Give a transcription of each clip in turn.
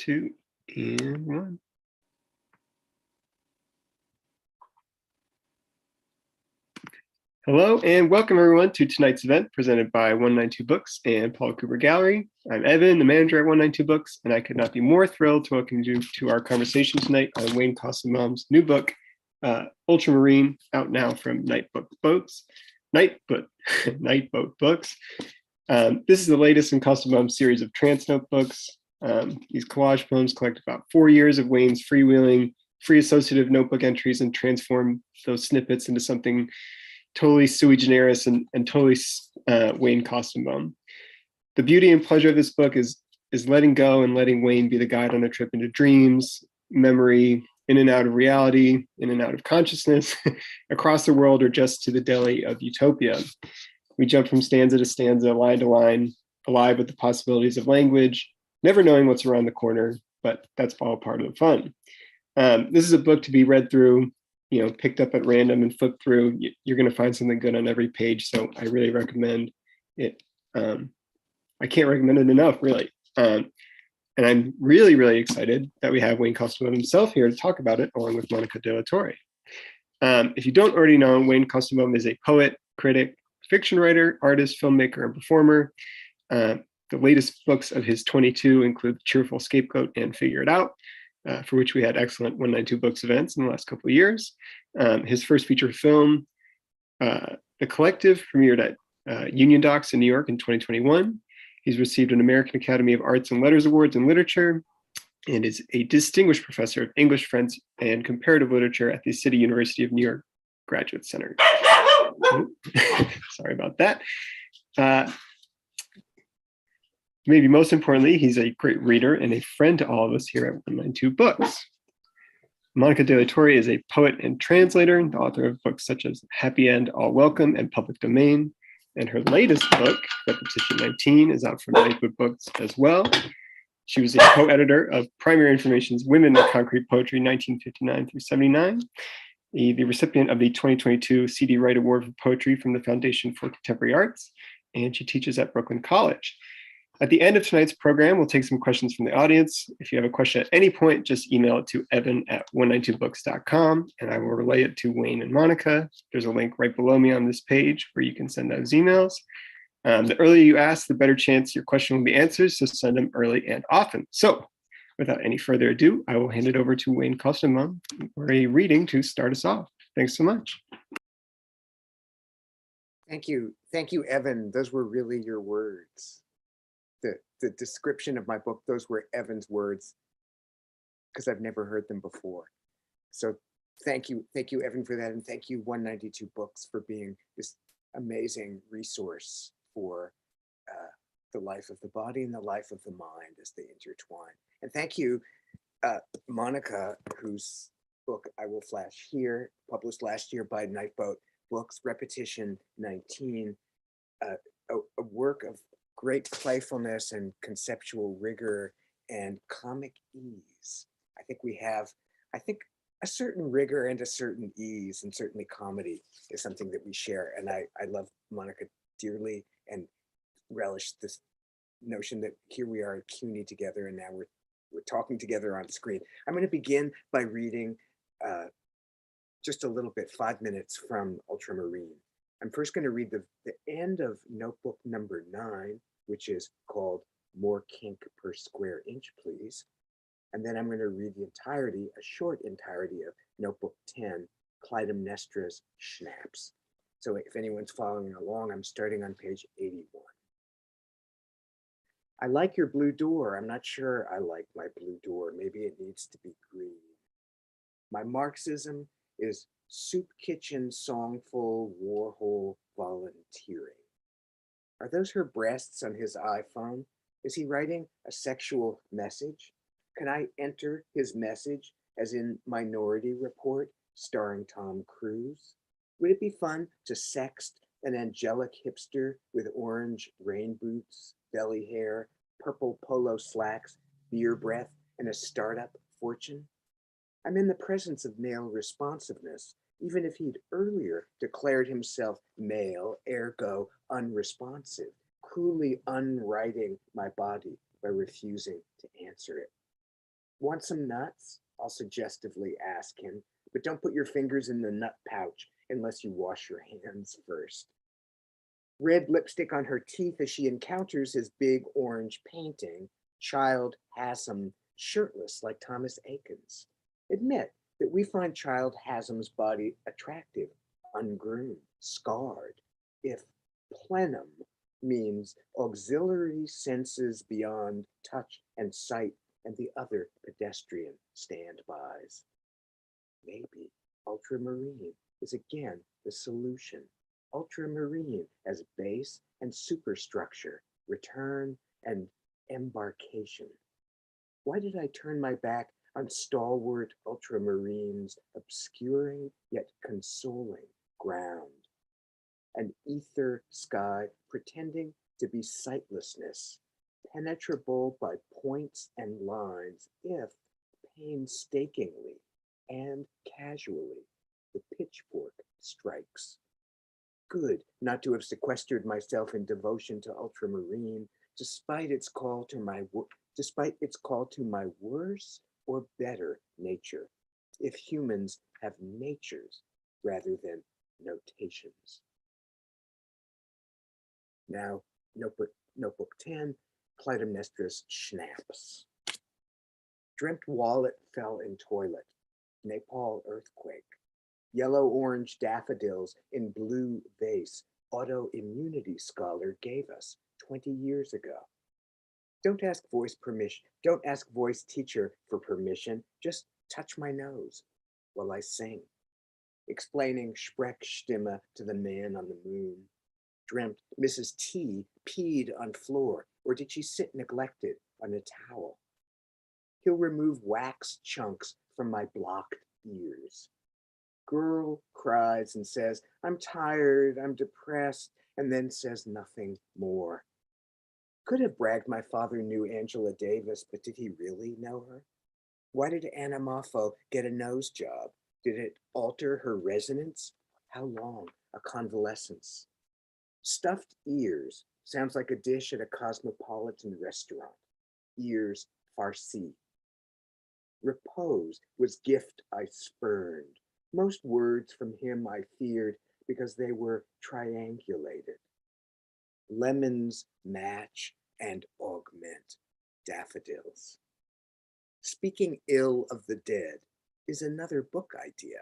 Two, and one. Hello and welcome everyone to tonight's event presented by 192 Books and Paul Cooper Gallery. I'm Evan, the manager at 192 Books, and I could not be more thrilled to welcome you to our conversation tonight on Wayne Koestenbaum's new book, Ultramarine, out now from Nightboat Books. This is the latest in Koestenbaum's series of trance notebooks. These collage poems collect about 4 years of Wayne's freewheeling, free associative notebook entries and transform those snippets into something totally sui generis and totally Wayne Koestenbaum. The beauty and pleasure of this book is letting go and letting Wayne be the guide on a trip into dreams, memory, in and out of reality, in and out of consciousness, across the world, or just to the deli of utopia. We jump from stanza to stanza, line to line, alive with the possibilities of language, never knowing what's around the corner, but that's all part of the fun. This is a book to be read through, picked up at random and flipped through. You're going to find something good on every page. So I really recommend it. I can't recommend it enough, really. And I'm really, really excited that we have Wayne Koestenbaum himself here to talk about it, along with Mónica de la Torre. If you don't already know, Wayne Koestenbaum is a poet, critic, fiction writer, artist, filmmaker, and performer. The latest books of his 22 include Cheerful Scapegoat and Figure It Out, for which we had excellent 192 Books events in the last couple of years. His first feature film, The Collective, premiered at Union Docs in New York in 2021. He's received an American Academy of Arts and Letters Awards in Literature and is a distinguished professor of English, French, and Comparative Literature at the City University of New York Graduate Center. Sorry about that. Maybe most importantly, he's a great reader and a friend to all of us here at 192 Books. Mónica de la Torre is a poet and translator, the author of books such as Happy End, All Welcome, and Public Domain. And her latest book, Repetition 19, is out from Nightboat Books as well. She was a co-editor of Primary Information's Women in Concrete Poetry 1959 through 79, the recipient of the 2022 C.D. Wright Award for Poetry from the Foundation for Contemporary Arts, and she teaches at Brooklyn College. At the end of tonight's program, we'll take some questions from the audience. If you have a question at any point, just email it to evan@192books.com, and I will relay it to Wayne and Mónica. There's a link right below me on this page where you can send those emails. The earlier you ask, the better chance your question will be answered, so send them early and often. So without any further ado, I will hand it over to Wayne Koestenbaum for a reading to start us off. Thanks so much. Thank you, Evan. Those were really your words. The description of my book, those were Evan's words, because I've never heard them before. So thank you, Evan, for that. And thank you, 192 Books, for being this amazing resource for the life of the body and the life of the mind as they intertwine. And thank you, Mónica, whose book I will flash here, published last year by Nightboat Books, Repetition 19, a work of great playfulness and conceptual rigor and comic ease. I think we have, a certain rigor and a certain ease, and certainly comedy is something that we share. And I love Mónica dearly and relish this notion that here we are at CUNY together, and now we're talking together on screen. I'm going to begin by reading just a little bit, 5 minutes from Ultramarine. I'm first going to read the end of notebook number 9, which is called More Kink Per Square Inch, Please. And then I'm going to read the entirety, a short entirety of notebook 10, Clytemnestra's Schnapps. So if anyone's following along, I'm starting on page 81. I like your blue door. I'm not sure I like my blue door. Maybe it needs to be green. My Marxism is soup kitchen songful Warhol volunteering. Are those her breasts on his iPhone? Is he writing a sexual message? Can I enter his message as in Minority Report starring Tom Cruise? Would it be fun to sext an angelic hipster with orange rain boots, belly hair, purple polo slacks, beer breath, and a startup fortune? I'm in the presence of male responsiveness, even if he'd earlier declared himself male, ergo unresponsive, cruelly unwriting my body by refusing to answer it. Want some nuts? I'll suggestively ask him, but don't put your fingers in the nut pouch unless you wash your hands first. Red lipstick on her teeth as she encounters his big orange painting, Child Haslam shirtless like Thomas Aikens. Admit that we find Child Haslam's body attractive, ungroomed, scarred, if plenum means auxiliary senses beyond touch and sight and the other pedestrian standbys. Maybe ultramarine is again the solution. Ultramarine as base and superstructure, return and embarkation. Why did I turn my back on stalwart ultramarine's obscuring yet consoling ground? An ether sky pretending to be sightlessness, penetrable by points and lines if painstakingly and casually the pitchfork strikes. Good not to have sequestered myself in devotion to ultramarine, despite its call to my worse or better nature, if humans have natures rather than notations. Now, notebook 10, Clytemnestra's Schnapps. Dreamt wallet fell in toilet. Nepal earthquake. Yellow-orange daffodils in blue vase, autoimmunity scholar gave us 20 years ago. Don't ask voice teacher for permission, just touch my nose while I sing. Explaining Sprechstimme to the man on the moon. Dreamt Mrs. T peed on floor, or did she sit neglected on a towel? He'll remove wax chunks from my blocked ears. Girl cries and says, I'm tired, I'm depressed, and then says nothing more. Could have bragged my father knew Angela Davis, but did he really know her? Why did Anna Moffo get a nose job? Did it alter her resonance? How long a convalescence? Stuffed ears sounds like a dish at a cosmopolitan restaurant. Ears Farsi. Repose was gift I spurned. Most words from him I feared because they were triangulated. Lemons match and augment daffodils. Speaking ill of the dead is another book idea.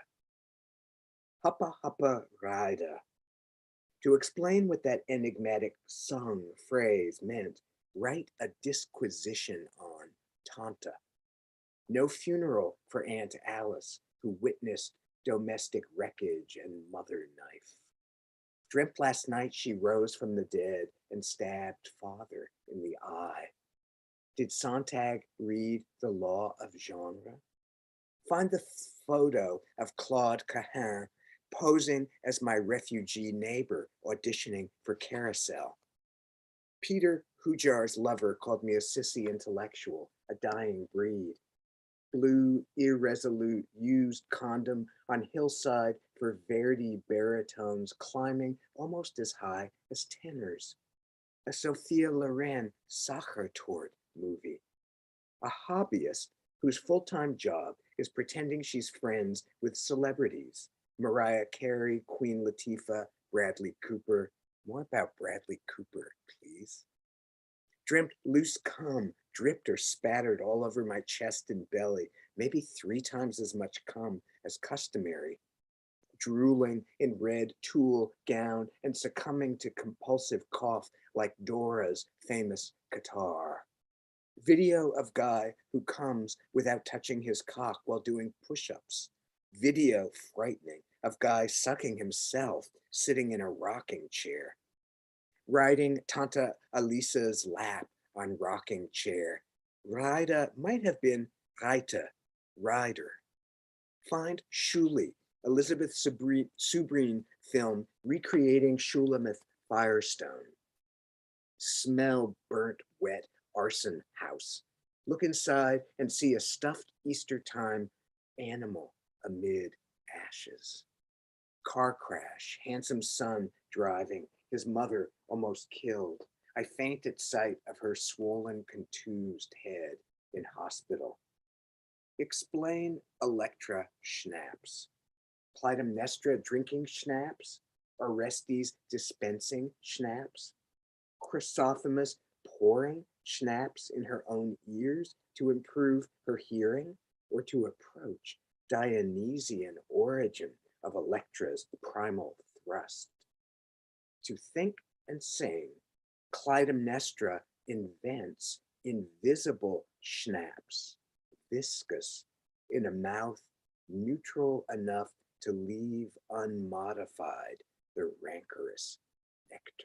Huppa Huppa Rida. To explain what that enigmatic sung phrase meant, write a disquisition on Tanta. No funeral for Aunt Alice, who witnessed domestic wreckage and mother knife. Dreamt last night she rose from the dead and stabbed father in the eye. Did Sontag read The Law of Genre? Find the photo of Claude Callahan posing as my refugee neighbor auditioning for Carousel. Peter Hujar's lover called me a sissy intellectual, a dying breed. Blue, irresolute, used condom on hillside for Verdi baritones climbing almost as high as tenors. A Sophia Loren Sachertorte movie. A hobbyist whose full-time job is pretending she's friends with celebrities. Mariah Carey, Queen Latifah, Bradley Cooper. More about Bradley Cooper, please. Dreamt loose cum dripped or spattered all over my chest and belly, maybe 3 times as much cum as customary. Drooling in red tulle gown and succumbing to compulsive cough like Dora's famous catarrh. Video of guy who comes without touching his cock while doing push-ups. Video frightening of guy sucking himself sitting in a rocking chair. Riding Tanta Alisa's lap on rocking chair. Rida might have been Reiter, rider. Find Shuli, Elizabeth Subrin film recreating Shulamith Firestone. Smell burnt wet arson house. Look inside and see a stuffed Easter time animal amid ashes. Car crash, handsome son driving, his mother almost killed. I faint at sight of her swollen, contused head in hospital. Explain Electra schnapps. Clytemnestra drinking schnapps? Orestes dispensing schnapps? Chrysothemis pouring schnapps in her own ears to improve her hearing, or to approach Dionysian origin of Electra's primal thrust? To think and sing, Clytemnestra invents invisible schnapps, viscous in a mouth neutral enough to leave unmodified the rancorous nectar.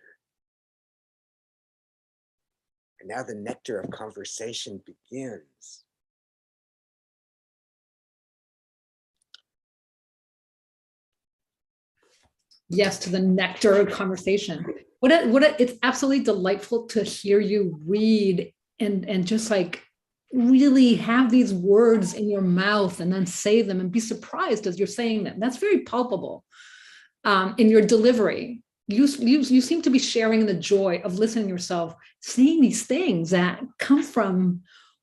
And now the nectar of conversation begins. Yes, to the nectar of conversation. It's absolutely delightful to hear you read and just like really have these words in your mouth and then say them and be surprised as you're saying them. That's very palpable in your delivery. You seem to be sharing the joy of listening to yourself saying these things that come from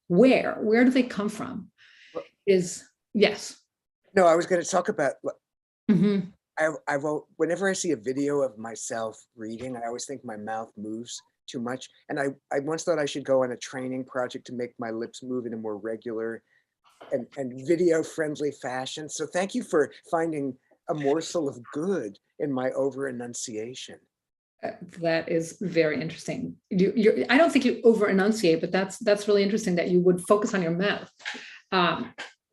where? Where do they come from? Yes. No, I was going to talk about. Mm-hmm. Whenever I see a video of myself reading, I always think my mouth moves too much. And I once thought I should go on a training project to make my lips move in a more regular and video-friendly fashion. So thank you for finding a morsel of good in my over-enunciation. That is very interesting. I don't think you over-enunciate, but that's really interesting that you would focus on your mouth.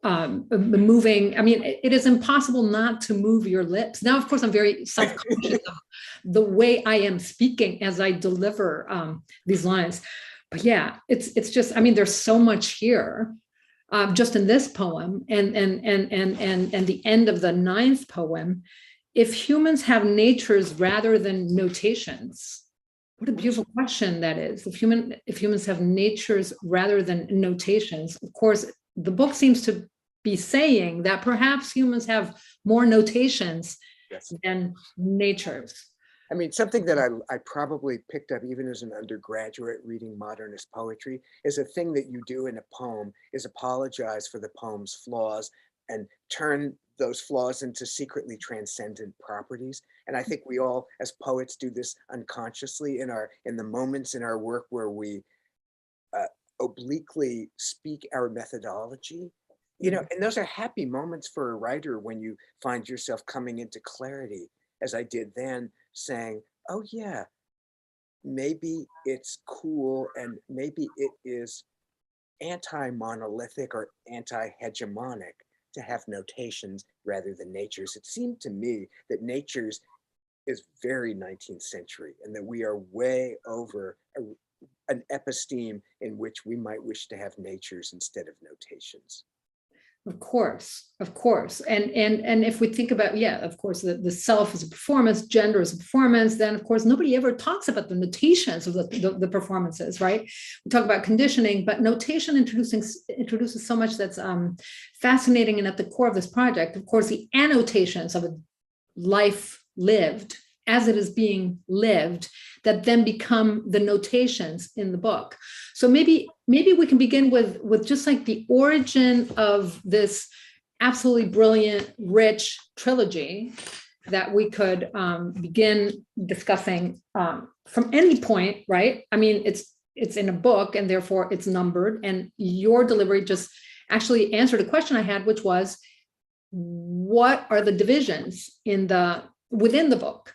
Moving, I mean, it is impossible not to move your lips. Now, of course, I'm very self-conscious of the way I am speaking as I deliver these lines. But yeah, it's just, I mean, there's so much here just in this poem and the end of the 9th poem. If humans have natures rather than notations, what a beautiful question that is. If humans have natures rather than notations, of course, the book seems to be saying that perhaps humans have more notations than natures. I mean, something that I probably picked up even as an undergraduate reading modernist poetry is a thing that you do in a poem is apologize for the poem's flaws and turn those flaws into secretly transcendent properties. And I think we all, as poets, do this unconsciously in the moments in our work where we obliquely speak our methodology, you know, and those are happy moments for a writer when you find yourself coming into clarity, as I did then, saying, oh yeah, maybe it's cool and maybe it is anti-monolithic or anti-hegemonic to have notations rather than natures. It seemed to me that natures is very 19th century and that we are way over an episteme in which we might wish to have natures instead of notations. Of course. And if we think about, yeah, of course, the self is a performance, gender is a performance, then of course, nobody ever talks about the notations of the performances, right? We talk about conditioning, but notation introduces so much that's fascinating and at the core of this project. Of course, the annotations of a life lived as it is being lived that then become the notations in the book. So maybe we can begin with just like the origin of this absolutely brilliant, rich trilogy that we could begin discussing from any point, right? I mean, it's in a book and therefore it's numbered, and your delivery just actually answered a question I had, which was, what are the divisions within the book?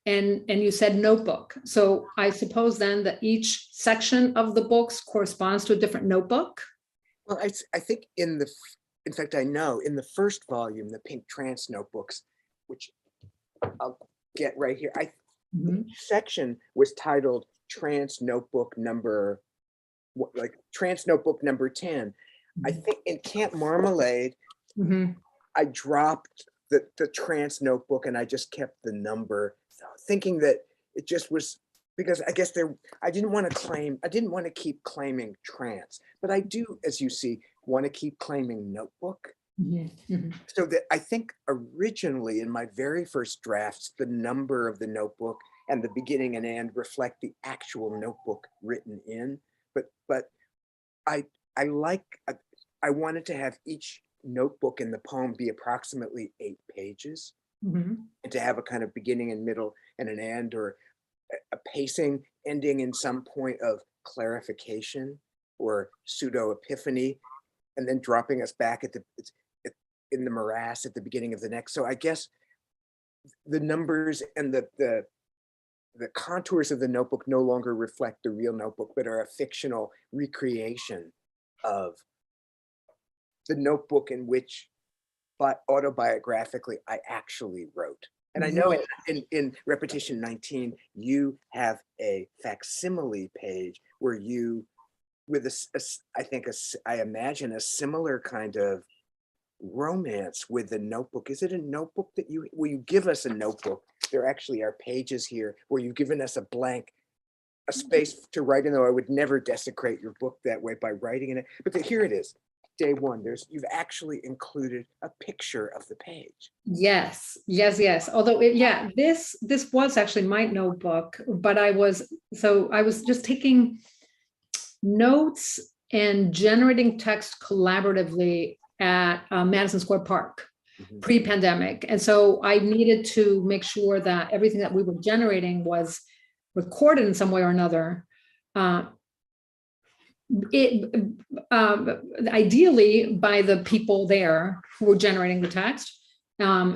And you said notebook. So I suppose then that each section of the books corresponds to a different notebook? Well, I think in fact, I know in the first volume, the Pink Trance notebooks, which I'll get right here, the section was titled Trance Notebook number, Trance Notebook number 10. I think in Camp Marmalade, I dropped the Trance notebook and I just kept the number, thinking that it just was because I guess I didn't want to keep claiming trance, but I do, as you see, want to keep claiming notebook. So that I think originally in my very first drafts, the number of the notebook and the beginning and end reflect the actual notebook written in. But I like I wanted to have each notebook in the poem be approximately 8 pages, Mhm. and to have a kind of beginning and middle and an end, or a pacing ending in some point of clarification or pseudo epiphany, and then dropping us back in the morass at the beginning of the next. So I guess the numbers and the contours of the notebook no longer reflect the real notebook, but are a fictional recreation of the notebook in which, but autobiographically, I actually wrote. And I know in repetition 19, you have a facsimile page where you, with I imagine a similar kind of romance with the notebook. Is it a notebook that will you give us a notebook? There actually are pages here where you've given us a space to write in, though I would never desecrate your book that way by writing in it. But here it is. Day one, you've actually included a picture of the page. Yes. Although, this was actually my notebook, but I was just taking notes and generating text collaboratively at Madison Square Park pre-pandemic. And so I needed to make sure that everything that we were generating was recorded in some way or another. Ideally by the people there who were generating the text. But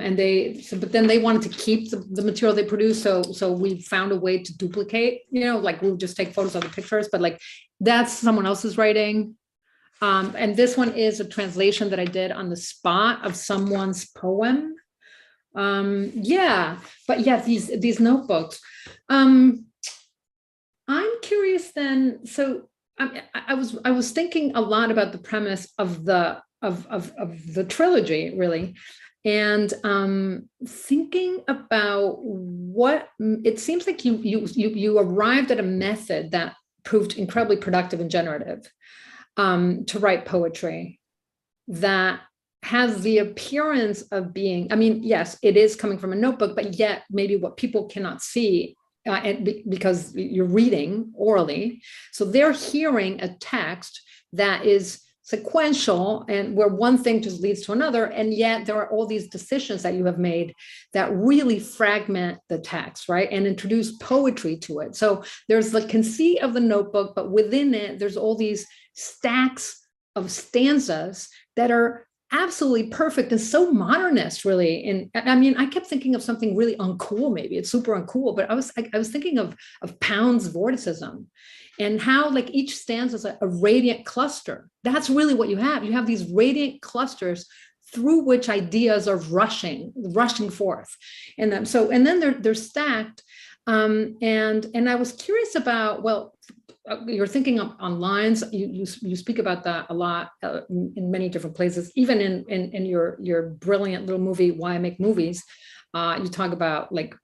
then they wanted to keep the material they produced. So we found a way to duplicate, like we would just take photos of the pictures, but like that's someone else's writing. And this one is a translation that I did on the spot of someone's poem. These notebooks. I'm curious then. So I was thinking a lot about the premise of the trilogy, really, and thinking about what it seems like you arrived at a method that proved incredibly productive and generative to write poetry that has the appearance of being, yes, it is coming from a notebook, but yet maybe what people cannot see because you're reading orally. So they're hearing a text that is sequential and where one thing just leads to another. And yet there are all these decisions that you have made that really fragment the text, right? And introduce poetry to it. So there's the conceit of the notebook, but within it, there's all these stacks of stanzas that are absolutely perfect and so modernist, really. And I kept thinking of something really uncool. Maybe it's super uncool, but I was thinking of Pound's vorticism, and how like each stanza is a radiant cluster. That's really what you have. You have these radiant clusters through which ideas are rushing forth, and then they're stacked. And I was curious about, well, you're thinking on lines. You speak about that a lot in many different places, even in your brilliant little movie, Why I Make Movies. You talk about like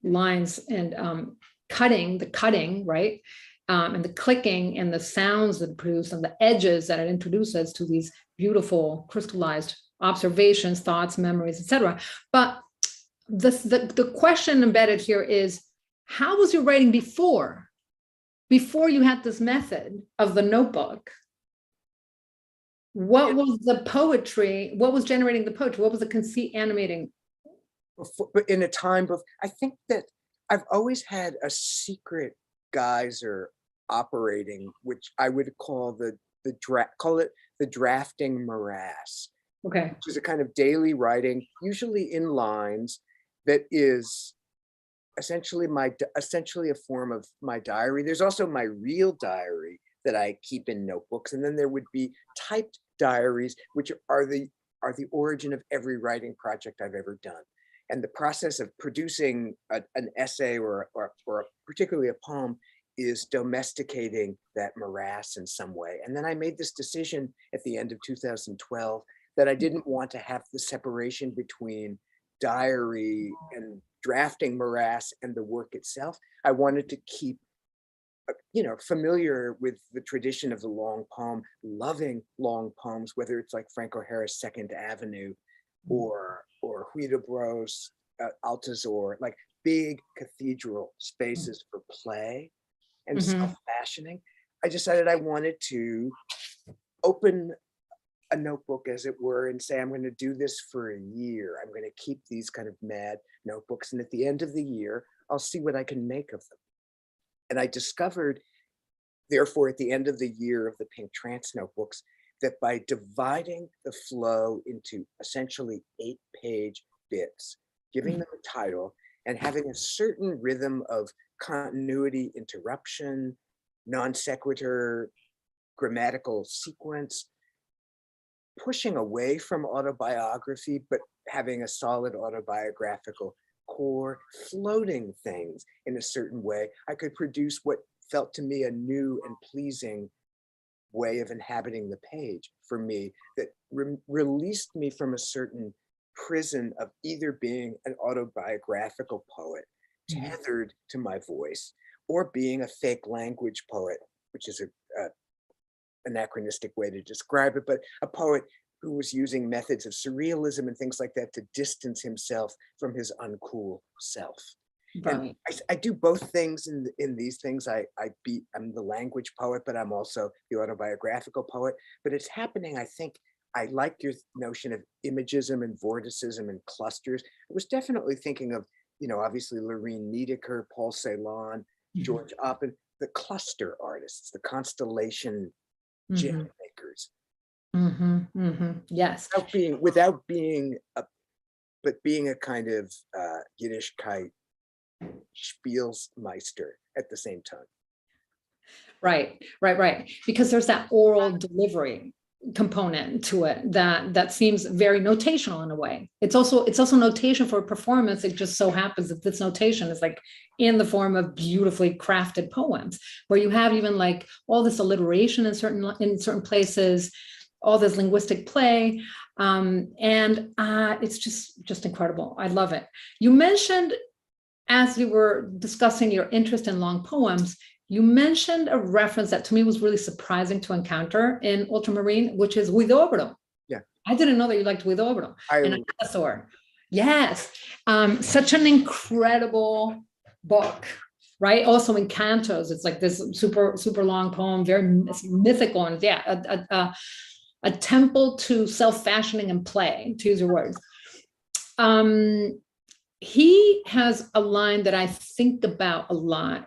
lines and the cutting, right? And the clicking and the sounds that it produces and the edges that it introduces to these beautiful crystallized observations, thoughts, memories, etc. But the question embedded here is, how was your writing before you had this method of the notebook? What was the poetry? What was generating the poetry? What was the conceit animating? But in a time of, I think that I've always had a secret geyser operating, which I would call call it the drafting morass. Okay. Which is a kind of daily writing, usually in lines, that is essentially a form of my diary. There's also my real diary that I keep in notebooks, and then there would be typed diaries, which are the origin of every writing project I've ever done. And the process of producing an essay or particularly a poem is domesticating that morass in some way. And then I made this decision at the end of 2012 that I didn't want to have the separation between diary and drafting morass and the work itself. I wanted to keep, familiar with the tradition of the long poem, loving long poems, whether it's like Frank O'Hara's Second Avenue or Huidobro's Altazor, like big cathedral spaces for play and self-fashioning. I decided I wanted to open a notebook, as it were, and say, I'm going to do this for a year. I'm going to keep these kind of mad notebooks. And at the end of the year, I'll see what I can make of them. And I discovered, therefore, at the end of the year of the Pink Trance notebooks, that by dividing the flow into essentially 8-page bits, giving them a title, and having a certain rhythm of continuity, interruption, non sequitur, grammatical sequence, pushing away from autobiography, but having a solid autobiographical core, floating things in a certain way, I could produce what felt to me a new and pleasing way of inhabiting the page for me, that released me from a certain prison of either being an autobiographical poet tethered to my voice, or being a fake language poet, which is a anachronistic way to describe it, but a poet who was using methods of surrealism and things like that to distance himself from his uncool self. Right. I do both things in these things. I'm the language poet, but I'm also the autobiographical poet. But it's happening, I think. I like your notion of imagism and vorticism and clusters. I was definitely thinking of, obviously Lorene Niedecker, Paul Celan, George Oppen, the cluster artists, the constellation gem makers. Yes. Without being being a kind of Yiddishkeit Spielsmeister at the same time. Right. Because there's that oral delivery component to it that seems very notational in a way. It's also notation for a performance. It just so happens that this notation is like in the form of beautifully crafted poems, where you have even like all this alliteration in certain places, all this linguistic play, and it's just incredible. I love it. You mentioned, as you were discussing your interest in long poems, you mentioned a reference that to me was really surprising to encounter in Ultramarine, which is Huidobro. Yeah. I didn't know that you liked Huidobro. And Alcazor. Yes. Such an incredible book, right? Also in cantos, it's like this super, super long poem, very mythical. And yeah, a temple to self-fashioning and play, to use your words. He has a line that I think about a lot.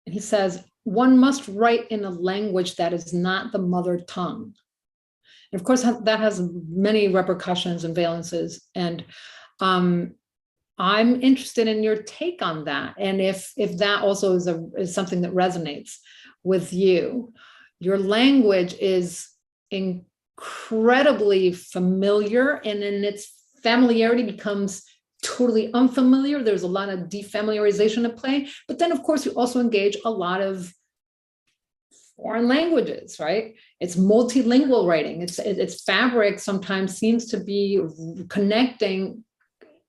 And he says, one must write in a language that is not the mother tongue. And of course, that has many repercussions and valences. And I'm interested in your take on that. And if that also is something that resonates with you. Your language is incredibly familiar, and in its familiarity becomes totally unfamiliar. There's a lot of defamiliarization at play, but then of course you also engage a lot of foreign languages, right? It's multilingual writing. Its fabric sometimes seems to be connecting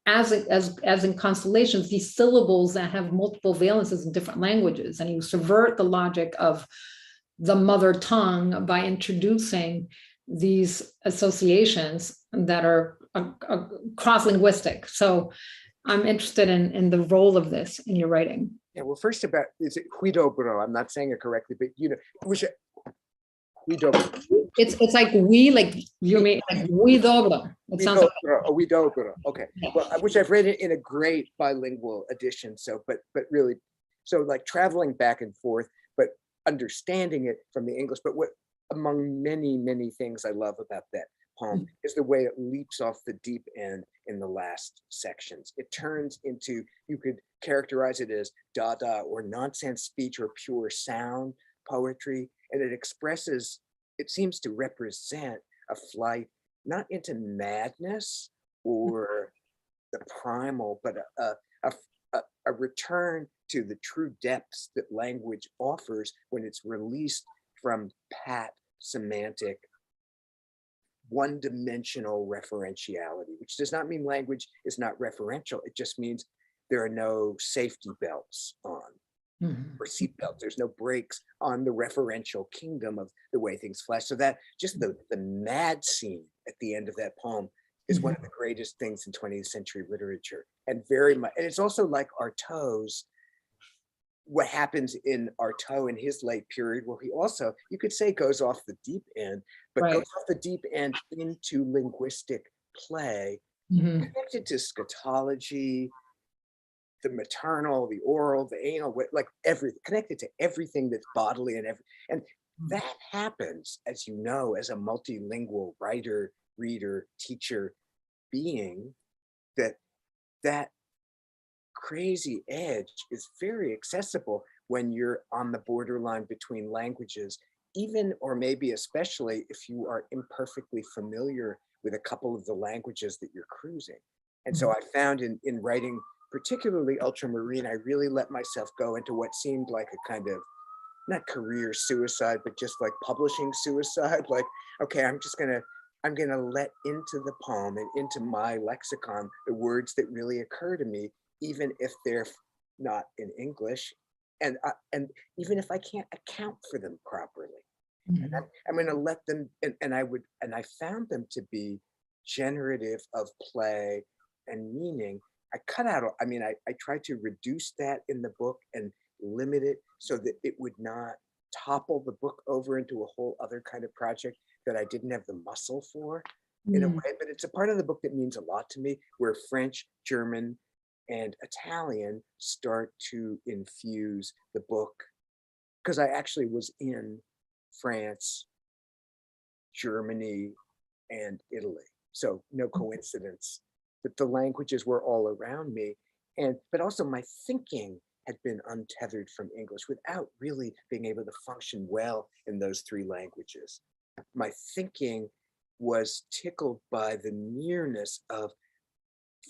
as in constellations, these syllables that have multiple valences in different languages, and you subvert the logic of the mother tongue by introducing these associations that are cross-linguistic. So I'm interested in the role of this in your writing. Yeah, well, first is it Huidobro? I'm not saying it correctly, but Huidobro. It's like you mean like Huidobro. It sounds like Huidobro. Okay. Well, which I've read it in a great bilingual edition. So, but really, so like traveling back and forth, but understanding it from the English. But what among many things I love about that poem is the way it leaps off the deep end in the last sections. It turns into, you could characterize it as dada or nonsense speech or pure sound poetry, and it seems to represent a flight not into madness or the primal, but a return to the true depths that language offers when it's released from pat semantic one-dimensional referentiality, which does not mean language is not referential. It just means there are no safety belts on or seat belts. There's no brakes on the referential kingdom of the way things flash. So that just the mad scene at the end of that poem is one of the greatest things in 20th century literature, and very much. And it's also like Artaud's what happens in Artaud in his late period, where he also, you could say, goes off the deep end, but Right. goes off the deep end into linguistic play, Mhm. connected to scatology, the maternal, the oral, the anal, like everything, connected to everything that's bodily and that happens, as you know, as a multilingual writer, reader, teacher, being, that crazy edge is very accessible when you're on the borderline between languages, even or maybe especially if you are imperfectly familiar with a couple of the languages that you're cruising. And so I found in writing, particularly Ultramarine, I really let myself go into what seemed like a kind of not career suicide, but just like publishing suicide. Like, okay, I'm gonna let into the poem and into my lexicon the words that really occur to me, even if they're not in English, and even if I can't account for them properly. And Mhm. I'm going to let them, and I found them to be generative of play and meaning. I cut out, I mean, I tried to reduce that in the book and limit it so that it would not topple the book over into a whole other kind of project that I didn't have the muscle for in a Mm. way. But it's a part of the book that means a lot to me, where French, German, and Italian start to infuse the book. Because I actually was in France, Germany, and Italy. So no coincidence that the languages were all around me. But also my thinking had been untethered from English without really being able to function well in those three languages. My thinking was tickled by the nearness of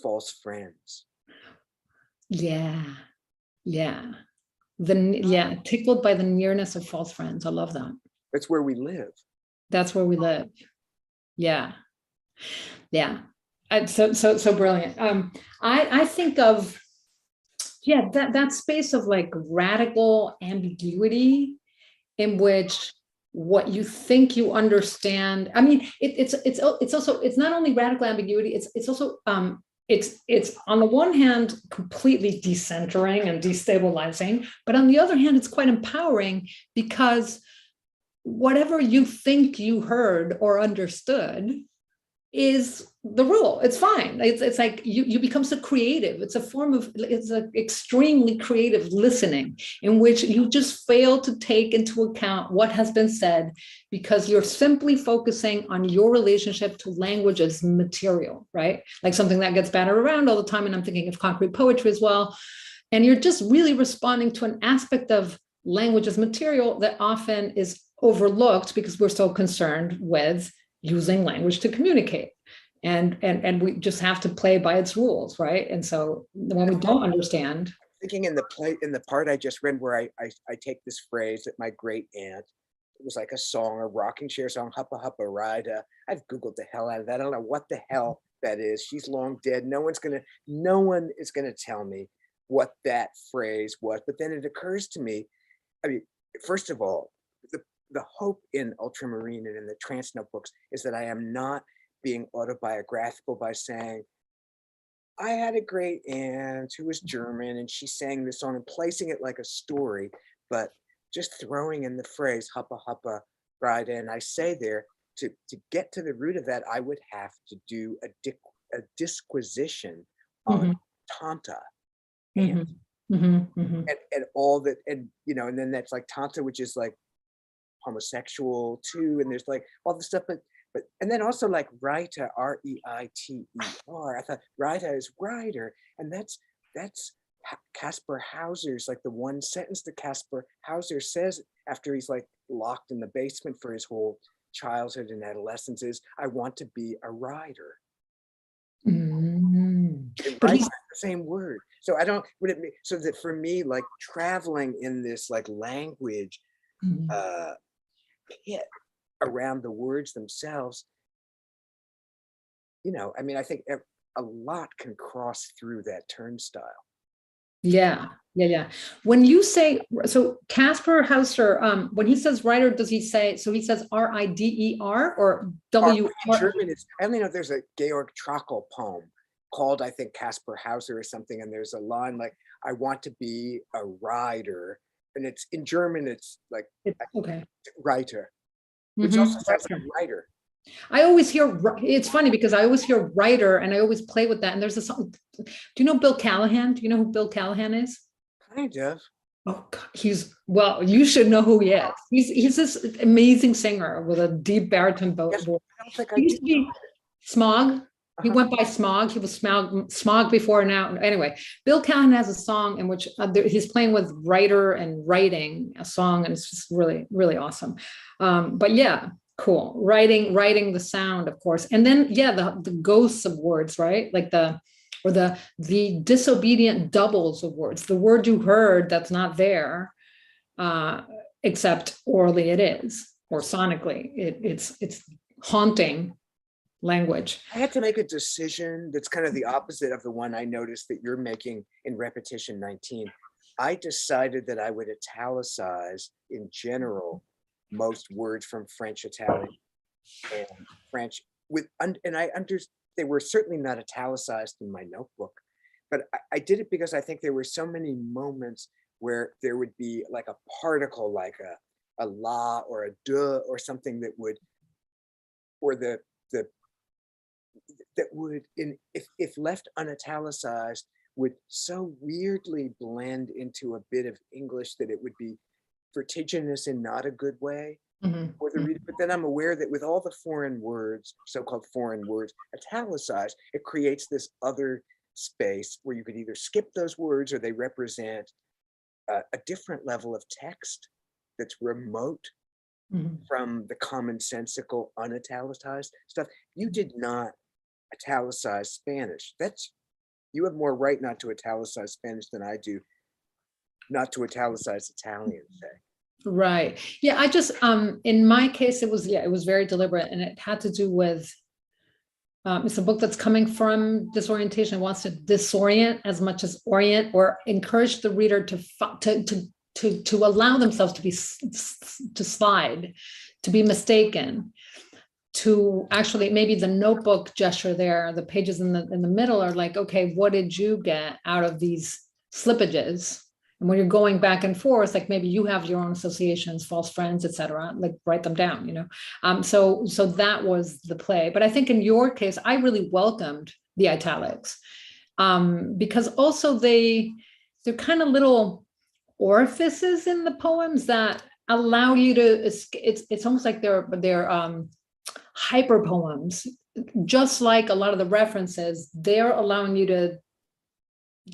false friends. Yeah. Yeah. Tickled by the nearness of false friends. I love that. That's where we live. That's where we live. Yeah. Yeah. So brilliant. I think of, yeah, that space of like radical ambiguity in which what you think you understand. I mean, it's also, it's not only radical ambiguity, it's also it's on the one hand completely decentering and destabilizing, but on the other hand, it's quite empowering, because whatever you think you heard or understood is the rule. It's fine. It's like you become so creative. It's a form of, it's an extremely creative listening in which you just fail to take into account what has been said, because you're simply focusing on your relationship to language as material, right? Like something that gets battered around all the time. And I'm thinking of concrete poetry as well. And you're just really responding to an aspect of language as material that often is overlooked because we're so concerned with using language to communicate. And we just have to play by its rules, right? And so when we don't understand. Thinking in the part I just read where I take this phrase that my great aunt, it was like a song, a rocking chair song, Huppa Huppa Rida. I've Googled the hell out of that. I don't know what the hell that is. She's long dead. No one is gonna tell me what that phrase was. But then it occurs to me, I mean, first of all, the hope in Ultramarine and in the Trance Notebooks is that I am not being autobiographical by saying, I had a great aunt who was German and she sang this song and placing it like a story, but just throwing in the phrase Huppa Huppa Bride. And I say there, to get to the root of that, I would have to do a disquisition on Tanta and, and all that, and and then that's like Tanta, which is like homosexual too, and there's like all the stuff, but and then also like Reiter, Reiter. I thought Reiter is writer, and that's Caspar Hauser's, like the one sentence that Caspar Hauser says after he's like locked in the basement for his whole childhood and adolescence is, I want to be a writer. It writes the same word. So I don't, would it mean, so that for me, like traveling in this like language pit around the words themselves, I mean, I think a lot can cross through that turnstile. Yeah. When you say, so Caspar Hauser, when he says writer, does he say, so he says R-I-D-E-R or W? German is, I only know there's a Georg Trakl poem called, I think, Caspar Hauser or something, and there's a line like, I want to be a rider, and it's in German. It's like Okay. Reiter, which also sounds like Writer. a writer. I always hear, it's funny because I always hear writer and I always play with that. And there's a song, do you know Bill Callahan? Do you know who Bill Callahan is? Kind of. Oh, God, well, you should know who he is. He's this amazing singer with a deep baritone voice. Yes, I don't think I He used to do. be Smog. He Uh-huh. went by Smog. He was Smog before now. Anyway, Bill Callahan has a song in which he's playing with writer and writing a song, and it's just really, really awesome. But yeah, cool. Writing the sound, of course, and then yeah, the ghosts of words, right? Like the disobedient doubles of words. The word you heard that's not there, except orally it is, or sonically, it's haunting language. I had to make a decision that's kind of the opposite of the one I noticed that you're making in repetition 19. I decided that I would italicize in general most words from French, Italian, and French they were certainly not italicized in my notebook, but I did it because I think there were so many moments where there would be like a particle, like a la or a de or something that would, or that would, if left unitalicized, would so weirdly blend into a bit of English that it would be vertiginous in not a good way for the reader. But then I'm aware that with all the foreign words, so-called foreign words, italicized, it creates this other space where you could either skip those words or they represent a different level of text that's remote from the commonsensical unitalicized stuff. You did not italicize Spanish. You have more right not to italicize Spanish than I do not to italicize Italian, say. Right. Yeah, I just in my case it was very deliberate, and it had to do with it's a book that's coming from disorientation. It wants to disorient as much as orient, or encourage the reader to allow themselves to slide, to be mistaken, to actually, maybe the notebook gesture there, the pages in the middle are like, okay, what did you get out of these slippages? And when you're going back and forth, like maybe you have your own associations, false friends, etc., like write them down, so that was the play. But I think in your case, I really welcomed the italics, because also they're kind of little orifices in the poems that allow you to, it's almost like they're hyper poems. Just like a lot of the references, they're allowing you to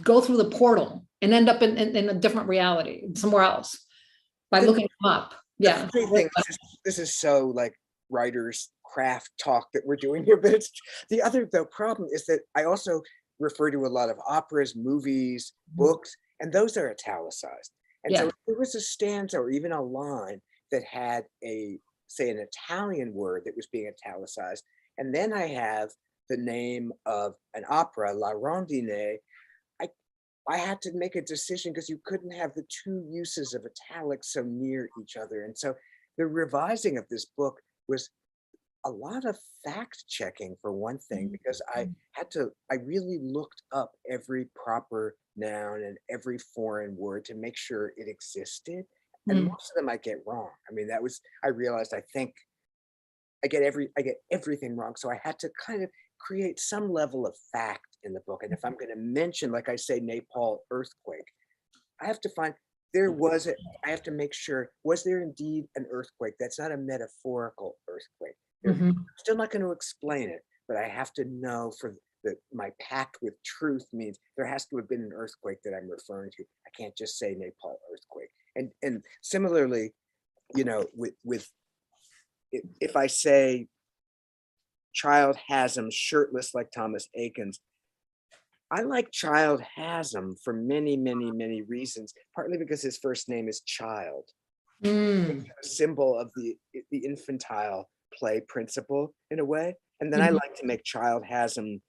go through the portal and end up in a different reality somewhere else by looking them up. Yeah. This is so like writer's craft talk that we're doing here, but it's the other problem is that I also refer to a lot of operas, movies, books, and those are italicized. And so if there was a stanza or even a line that had say an Italian word that was being italicized, and then I have the name of an opera, La Rondine, I had to make a decision because you couldn't have the two uses of italics so near each other. And so the revising of this book was a lot of fact checking, for one thing, because I really looked up every proper noun and every foreign word to make sure it existed. And most of them I get wrong. I mean, I realized, I think I get everything wrong. So I had to kind of create some level of fact in the book. And if I'm going to mention, like I say, Nepal earthquake, I have to find I have to make sure, was there indeed an earthquake? That's not a metaphorical earthquake. I'm still not going to explain it, but I have to know my pact with truth means there has to have been an earthquake that I'm referring to. I can't just say Nepal earthquake. And similarly, with if I say Child Hasm shirtless like Thomas Aikens, I like Child Hasm for many, many, many reasons, partly because his first name is Child, a symbol of the infantile play principle in a way. And then I like to make Child Hasm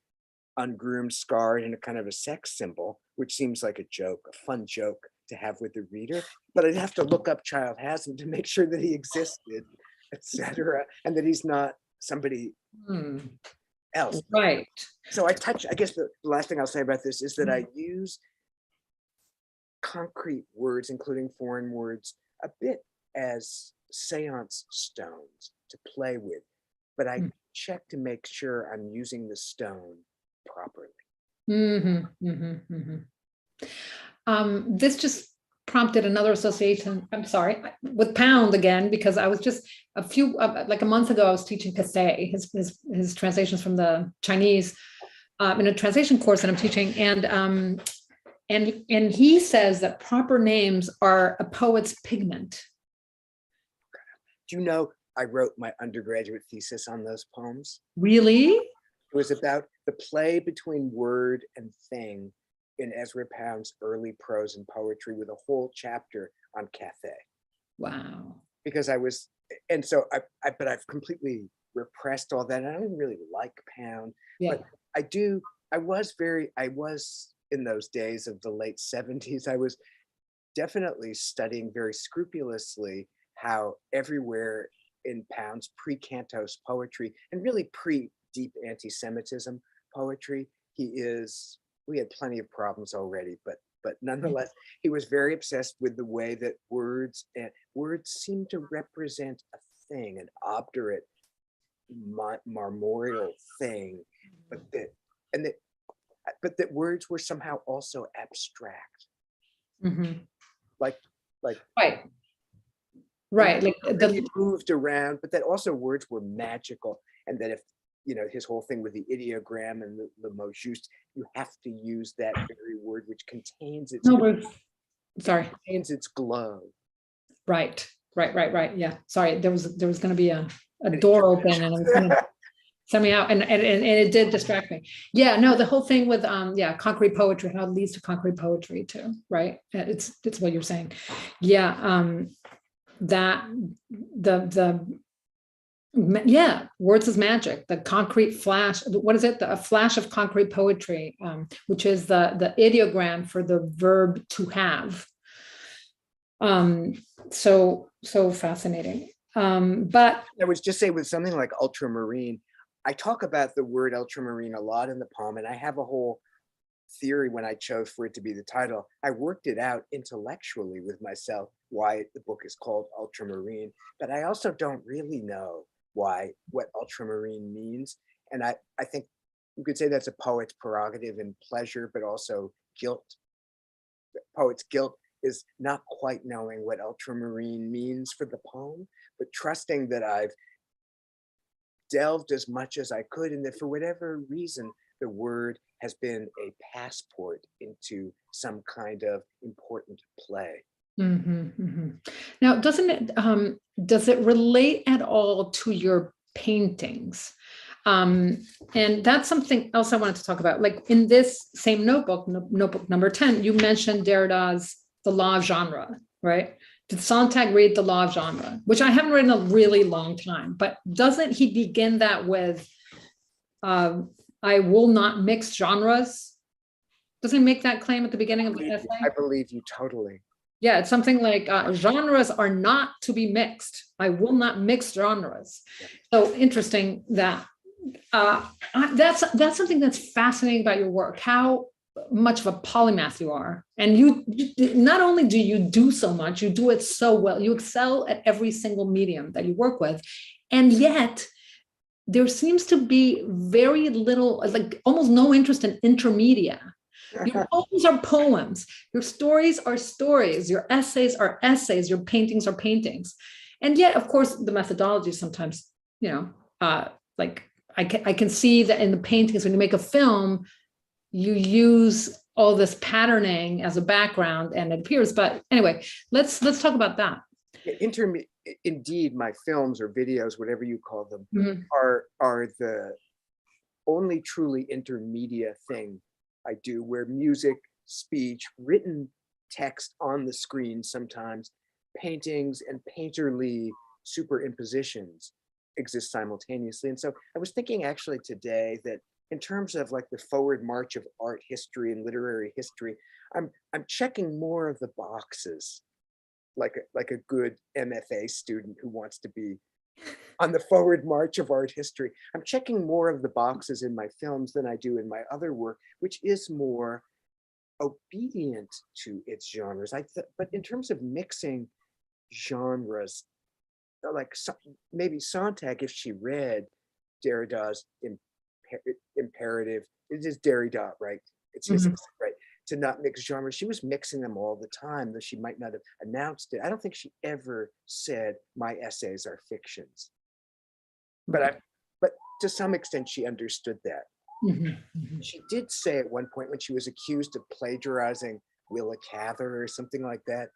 ungroomed, scarred, and a kind of a sex symbol, which seems like a fun joke to have with the reader. But I'd have to look up Child Hasm to make sure that he existed, etc., and that he's not somebody else. Right. So I guess the last thing I'll say about this is that I use concrete words, including foreign words, a bit as seance stones to play with, but I check to make sure I'm using the stone properly. This just prompted another association, I'm sorry, with Pound again, because I was just like a month ago, I was teaching Passe, his translations from the Chinese in a translation course that I'm teaching. And he says that proper names are a poet's pigment. Do you know, I wrote my undergraduate thesis on those poems. Really? It was about the play between word and thing in Ezra Pound's early prose and poetry, with a whole chapter on Cathay. Wow. Because I was, and so but I've completely repressed all that. And I don't really like Pound, Yeah. but I was in those days of the late 70s, I was definitely studying very scrupulously how everywhere in Pound's pre-Cantos poetry, and really pre-deep anti-Semitism poetry, we had plenty of problems already, but nonetheless, he was very obsessed with the way that words seem to represent a thing, an obdurate, marmoreal thing, but that words were somehow also abstract. Like right, like the moved around, but that also words were magical, and that if his whole thing with the ideogram and the mot juste, you have to use that very word which contains its contains its glow. Right. Yeah. Sorry, there was going to be a door open, and it was going to send me out, and it did distract me. Yeah. No, the whole thing with concrete poetry, how it leads to concrete poetry too. Right. It's what you're saying. Yeah. That words is magic. The concrete flash. What is it? A flash of concrete poetry, which is the ideogram for the verb to have. So fascinating. But I would just say with something like ultramarine, I talk about the word ultramarine a lot in the poem, and I have a whole theory when I chose for it to be the title. I worked it out intellectually with myself why the book is called Ultramarine, but I also don't really know what ultramarine means. And I think you could say that's a poet's prerogative and pleasure, but also guilt. The poet's guilt is not quite knowing what ultramarine means for the poem, but trusting that I've delved as much as I could, and that for whatever reason, the word has been a passport into some kind of important play. Now, does it relate at all to your paintings? And that's something else I wanted to talk about. Like in this same notebook number 10, you mentioned Derrida's The Law of Genre, right? Did Sontag read The Law of Genre, which I haven't read in a really long time, but doesn't he begin that with, I will not mix genres? Doesn't he make that claim at the beginning of the essay? I believe you totally. Yeah, it's something like genres are not to be mixed. I will not mix genres. So interesting that that's something that's fascinating about your work, how much of a polymath you are. And you not only do you do so much, you do it so well. You excel at every single medium that you work with. And yet there seems to be very little, like almost no interest in intermedia. Your poems are poems, your stories are stories, your essays are essays, your paintings are paintings. And yet, of course, the methodology sometimes, like I can see that in the paintings, when you make a film, you use all this patterning as a background and it appears. But anyway, let's talk about that. Indeed, my films or videos, whatever you call them, are the only truly intermedia thing I do, where music, speech, written text on the screen, sometimes paintings and painterly superimpositions exist simultaneously. And so I was thinking actually today that in terms of like the forward march of art history and literary history, I'm checking more of the boxes, like a good MFA student who wants to be on the forward march of art history. I'm checking more of the boxes in my films than I do in my other work, which is more obedient to its genres. But in terms of mixing genres, like maybe Sontag, if she read Derrida's imperative, it is Derrida, right? It's his, right? To not mix genres. She was mixing them all the time, though she might not have announced it. I don't think she ever said my essays are fictions. But to some extent, she understood that. She did say at one point when she was accused of plagiarizing Willa Cather or something like that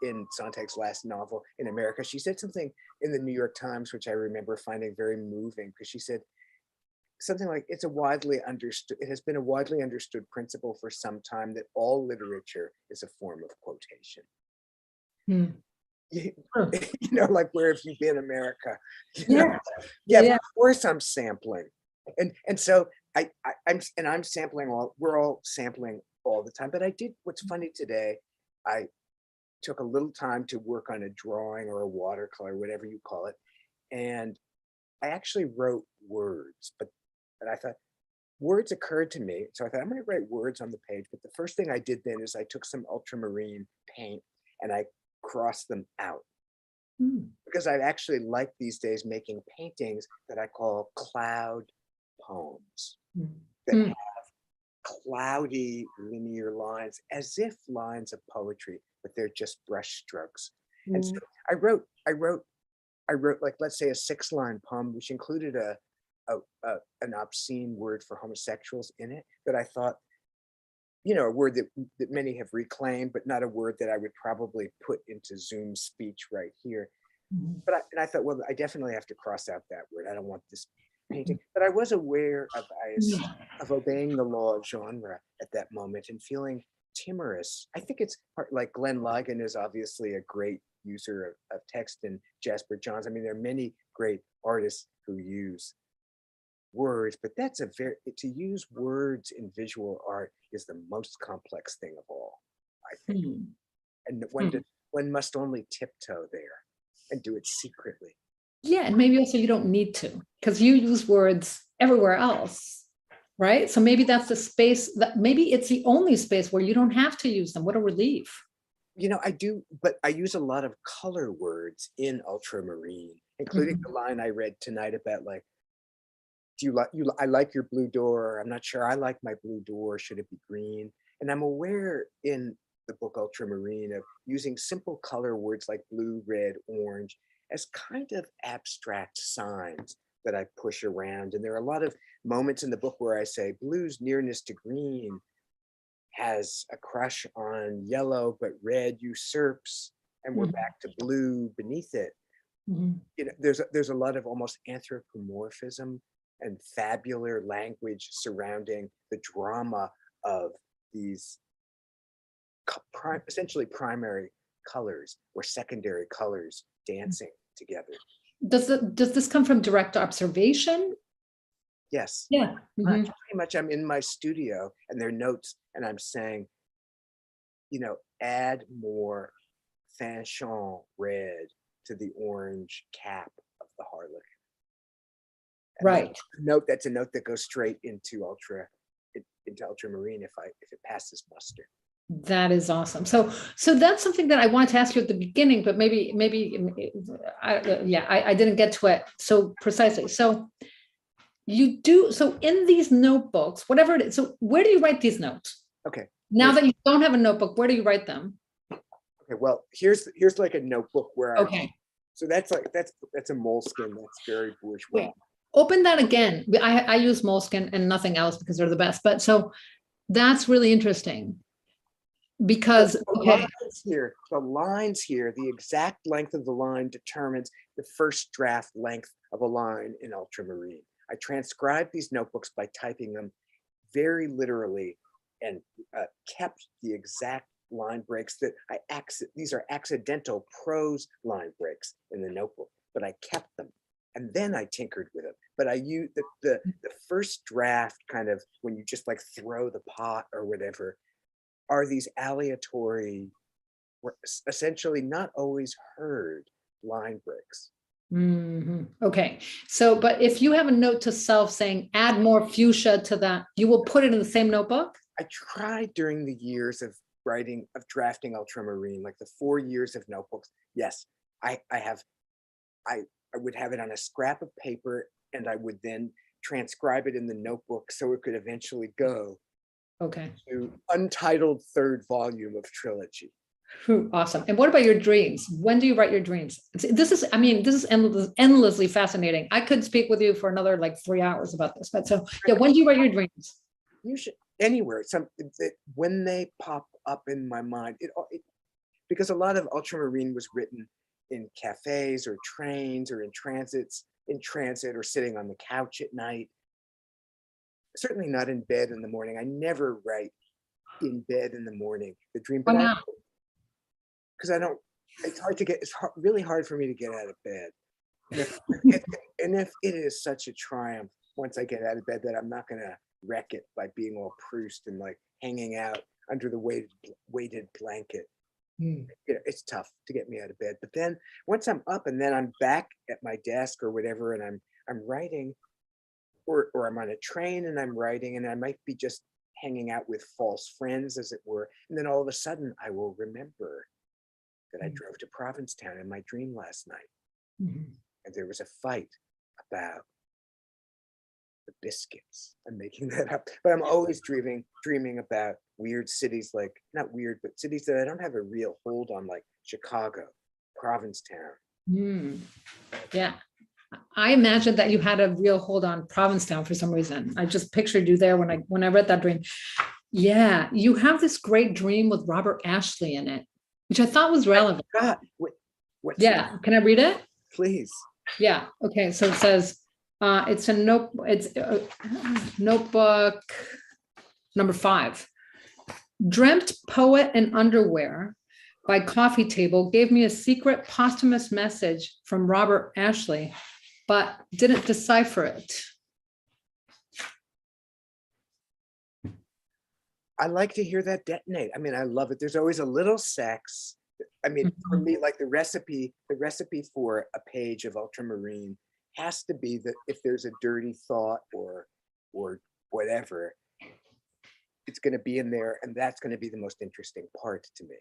in Sontag's last novel in America, she said something in the New York Times, which I remember finding very moving, because she said something like, it has been a widely understood principle for some time that all literature is a form of quotation. You know, like, where have you been, America? Yeah, of course I'm sampling. And so I'm sampling we're all sampling all the time. But what's funny today, I took a little time to work on a drawing or a watercolor, whatever you call it. And I actually wrote words, but I thought words occurred to me. So I thought I might write words on the page. But the first thing I did then is I took some ultramarine paint and I crossed them out. Because I actually like these days making paintings that I call cloud poems that have cloudy linear lines, as if lines of poetry, but they're just brush strokes. And so I wrote like, let's say, a 6-line poem, which included an obscene word for homosexuals in it, that I thought, you know, a word that many have reclaimed, but not a word that I would probably put into Zoom speech right here. But I thought, well, I definitely have to cross out that word. I don't want this painting. But I was aware of obeying the law of genre at that moment and feeling timorous. I think it's like Glenn Ligon is obviously a great user of text, and Jasper Johns. I mean, there are many great artists who use words, but to use words in visual art is the most complex thing of all, I think. And one must only tiptoe there and do it secretly. Yeah, and maybe also you don't need to, because you use words everywhere else, right? So maybe that's the space that maybe it's the only space where you don't have to use them. What a relief. You know, I do, but I use a lot of color words in Ultramarine, including the line I read tonight about, like, I like your blue door. I'm not sure I like my blue door. Should it be green? And I'm aware in the book Ultramarine of using simple color words like blue, red, orange as kind of abstract signs that I push around. And there are a lot of moments in the book where I say blue's nearness to green has a crush on yellow, but red usurps, and we're back to blue beneath it. You know, there's a lot of almost anthropomorphism and fabular language surrounding the drama of these essentially primary colors or secondary colors dancing together. Does this come from direct observation? Yes. Yeah. Pretty much I'm in my studio and there are notes and I'm saying, you know, add more Fanchon red to the orange cap of the harlequin. Right. That's a note that goes straight into Ultramarine if it passes muster. That is awesome. So that's something that I wanted to ask you at the beginning, but maybe I didn't get to it so precisely. So you do, so in these notebooks, whatever it is, so where do you write these notes? Okay. Now that you don't have a notebook, where do you write them? Okay, well, here's like a notebook where okay. So that's a moleskin. That's very bourgeois. Wait, open that again. I use moleskin and nothing else because they're the best. But so that's really interesting because the lines here, the exact length of the line determines the first draft length of a line in Ultramarine. I transcribed these notebooks by typing them very literally and kept the exact line breaks that these are accidental prose line breaks in the notebook, but I kept them and then I tinkered with them. But I used the first draft, kind of when you just like throw the pot or whatever, are these aleatory, essentially not always heard line breaks. Okay, so but if you have a note to self saying add more fuchsia to that, you will put it in the same notebook? I tried during the years of drafting Ultramarine, like the 4 years of notebooks. Yes, I would have it on a scrap of paper, and I would then transcribe it in the notebook so it could eventually go Okay. to untitled 3rd volume of trilogy. Awesome. And what about your dreams? When do you write your dreams? This is endlessly fascinating. I could speak with you for another like 3 hours about this, but so yeah, when do you write your dreams? You should anywhere. When they pop up in my mind, because a lot of Ultramarine was written in cafes or trains or in transit or sitting on the couch at night. Certainly not in bed in the morning. I never write in bed in the morning. The dream, but because I don't. It's hard to get. Really hard for me to get out of bed. And if it is such a triumph once I get out of bed that I'm not going to wreck it by being all Proust and like hanging out under the weighted blanket. It's tough to get me out of bed. But then once I'm up and then I'm back at my desk or whatever, and I'm writing, or I'm on a train and I'm writing, and I might be just hanging out with false friends, as it were, and then all of a sudden I will remember that I drove to Provincetown in my dream last night, and there was a fight about the biscuits. I'm making that up, but I'm always dreaming about weird cities, like not weird, but cities that I don't have a real hold on, like Chicago, Provincetown. Yeah, I imagined that you had a real hold on Provincetown for some reason. I just pictured you there when I read that dream. Yeah, you have this great dream with Robert Ashley in it, which I thought was relevant. What's Yeah, that? can I read it? Please. Yeah. Okay. So it says, it's notebook number 5. Dreamt poet in underwear by coffee table gave me a secret posthumous message from Robert Ashley, but didn't decipher it. I like to hear that detonate. I mean, I love it. There's always a little sex. I mean, for me, like the recipe for a page of Ultramarine has to be that if there's a dirty thought or whatever, it's going to be in there, and that's going to be the most interesting part to me.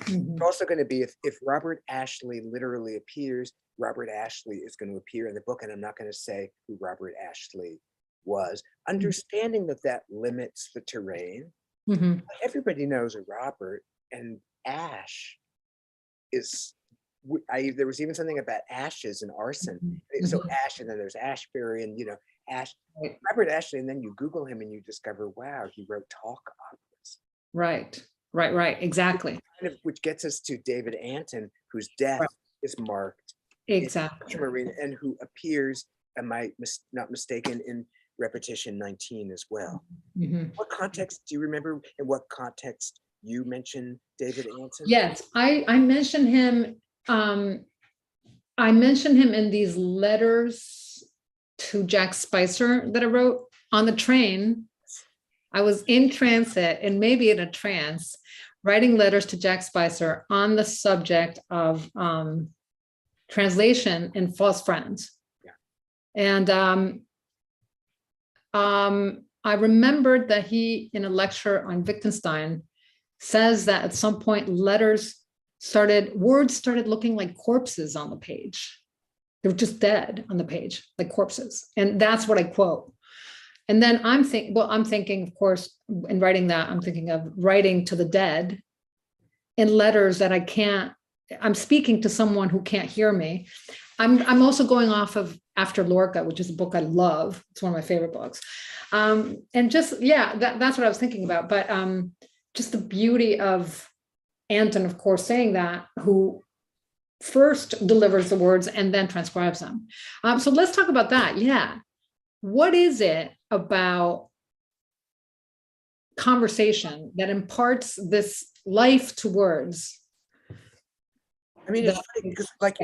It's also going to be if Robert Ashley literally appears, Robert Ashley is going to appear in the book, and I'm not going to say who Robert Ashley was. Understanding that limits the terrain. Everybody knows a Robert, and Ash is. There was even something about ashes and arson. So Ash, and then there's Ashbury, and Ash, Robert Ashley, and then you Google him and you discover, wow, he wrote talk operas. Right, exactly. Which gets us to David Anton, whose death is marked exactly in Ultramarine, and who appears, am I not mistaken, in Repetition 19 as well. What context do you remember? In what context you mentioned David Anton? Yes, I mentioned him. I mentioned him in these letters to Jack Spicer that I wrote on the train. I was in transit and maybe in a trance, writing letters to Jack Spicer on the subject of translation in False Friends. And I remembered that he, in a lecture on Wittgenstein, says that at some point words started looking like corpses on the page. They were just dead on the page, like corpses. And that's what I quote. And then I'm thinking, of course, in writing that, I'm thinking of writing to the dead in letters that I'm speaking to someone who can't hear me. I'm also going off of After Lorca, which is a book I love. It's one of my favorite books. And just, that's what I was thinking about. But just the beauty of Anton, of course, saying that, who first delivers the words and then transcribes them. So let's talk about that. Yeah. What is it about conversation that imparts this life to words? I mean, it's funny because like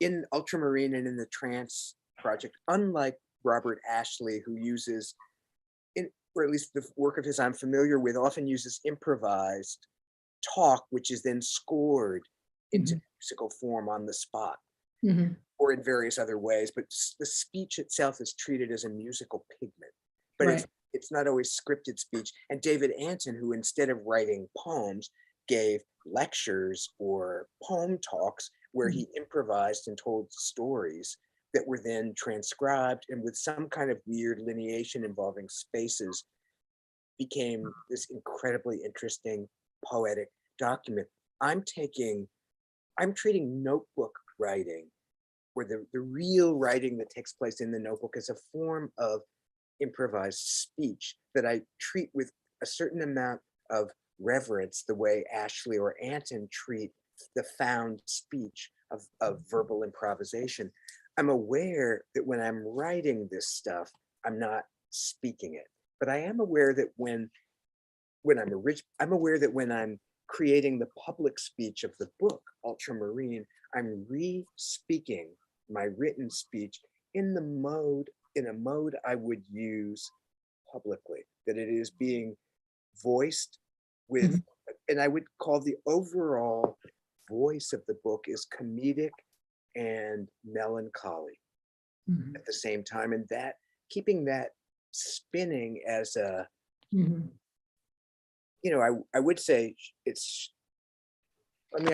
in Ultramarine and in the Trance project, unlike Robert Ashley, who uses, or at least the work of his I'm familiar with, often uses improvised talk, which is then scored into musical form on the spot, or in various other ways. But the speech itself is treated as a musical pigment, but it's not always scripted speech. And David Anton, who instead of writing poems, gave lectures or poem talks where he improvised and told stories that were then transcribed and with some kind of weird lineation involving spaces became this incredibly interesting poetic document. I'm treating notebook writing, or the real writing that takes place in the notebook, as a form of improvised speech that I treat with a certain amount of reverence, the way Ashley or Anton treat the found speech of verbal improvisation. I'm aware that when I'm writing this stuff, I'm not speaking it, but I am aware that when I'm aware that when I'm creating the public speech of the book, Ultramarine, I'm re-speaking my written speech in a mode I would use publicly, that it is being voiced with, and I would call the overall voice of the book is comedic and melancholy at the same time, and that keeping that spinning as a, I would say it's,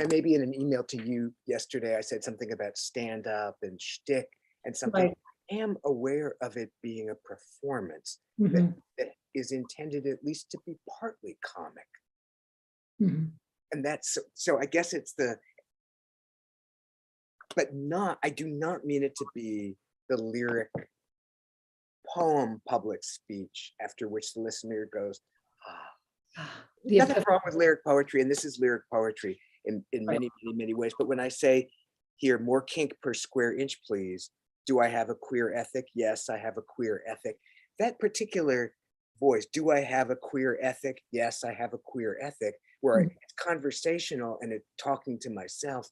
maybe in an email to you yesterday, I said something about stand up and shtick and something. Right. I am aware of it being a performance that is intended at least to be partly comic. And that's, so I guess it's I do not mean it to be the lyric poem public speech after which the listener goes, nothing wrong with lyric poetry, and this is lyric poetry in many ways. But when I say here, more kink per square inch, please. Do I have a queer ethic? Yes, I have a queer ethic. That particular voice, do I have a queer ethic? Yes, I have a queer ethic, where it's conversational and it's talking to myself,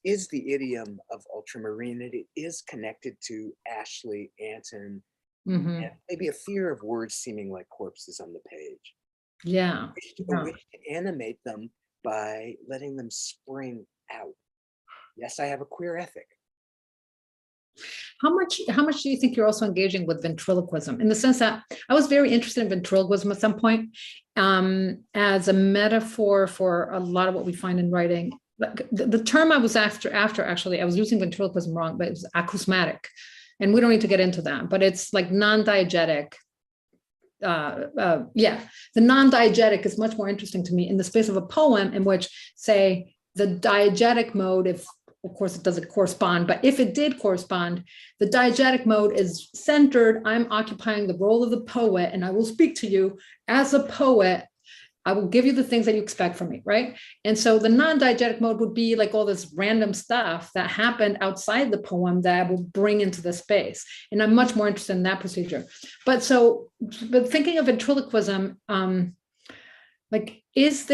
is the idiom of Ultramarine, and it is connected to Ashley, Anton, and maybe a fear of words seeming like corpses on the page. Yeah. A wish to animate them by letting them spring out. Yes, I have a queer ethic. How much do you think you're also engaging with ventriloquism, in the sense that I was very interested in ventriloquism at some point, as a metaphor for a lot of what we find in writing. The term I was after actually, I was using ventriloquism wrong, but it was acousmatic. And we don't need to get into that, but it's like non-diegetic. The non-diegetic is much more interesting to me in the space of a poem, in which, say, the diegetic mode, if of course it doesn't correspond, but if it did correspond, the diegetic mode is centered. I'm occupying the role of the poet, and I will speak to you as a poet. I will give you the things that you expect from me, right? And so the non-diegetic mode would be like all this random stuff that happened outside the poem that I will bring into the space. And I'm much more interested in that procedure. But thinking of ventriloquism, how much is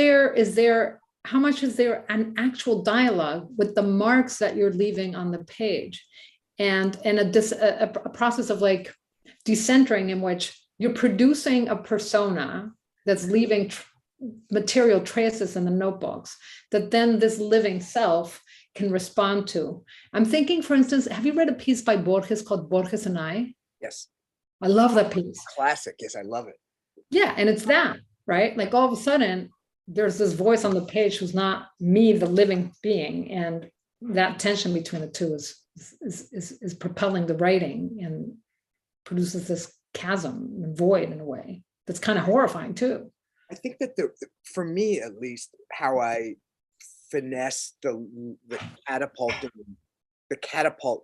there an actual dialogue with the marks that you're leaving on the page, and a process of like decentering, in which you're producing a persona that's leaving material traces in the notebooks that then this living self can respond to. I'm thinking, for instance, have you read a piece by Borges called Borges and I? Yes. I love that piece. Classic. Yes, I love it. Yeah, and it's that, right? Like all of a sudden, there's this voice on the page who's not me, the living being, and that tension between the two is propelling the writing and produces this chasm and void in a way that's kind of horrifying too. I think that for me, at least, how I finesse the catapult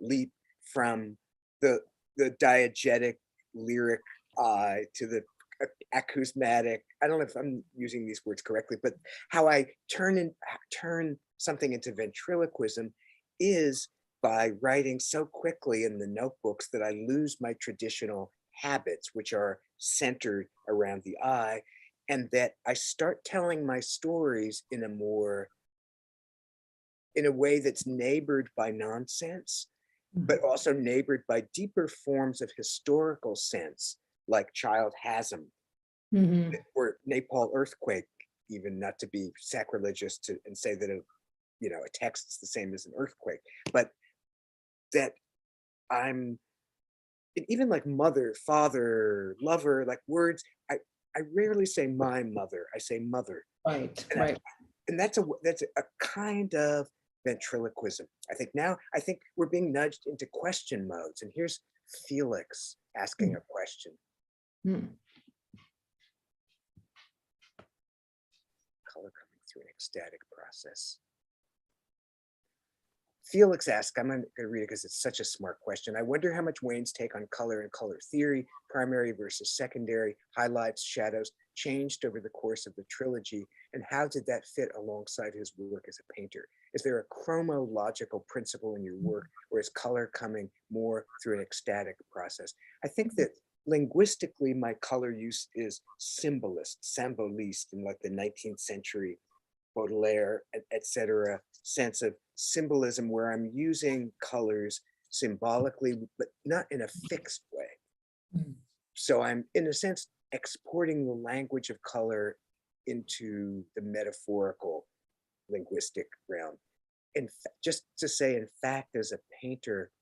leap from the diegetic lyric eye to the acousmatic. I don't know if I'm using these words correctly, but how I turn something into ventriloquism is by writing so quickly in the notebooks that I lose my traditional habits, which are centered around the eye, and that I start telling my stories in a way that's neighbored by nonsense, but also neighbored by deeper forms of historical sense, like Child Hasm, or Nepal earthquake, even, not to be sacrilegious and say that a text is the same as an earthquake, but that I'm even like mother, father, lover, like words, I rarely say my mother, I say mother. Right, And right. and that's a kind of ventriloquism. I think we're being nudged into question modes. And here's Felix asking a question. Hmm. Color coming through an ecstatic process. Felix asks, I'm going to read it because it's such a smart question. I wonder how much Wayne's take on color and color theory, primary versus secondary, highlights, shadows, changed over the course of the trilogy, and how did that fit alongside his work as a painter? Is there a chronological principle in your work, or is color coming more through an ecstatic process? I think that linguistically, my color use is symbolist, in like the 19th century Baudelaire, etc. sense of symbolism, where I'm using colors symbolically, but not in a fixed way. Mm. So I'm, in a sense, exporting the language of color into the metaphorical linguistic realm. Just to say, in fact, as a painter,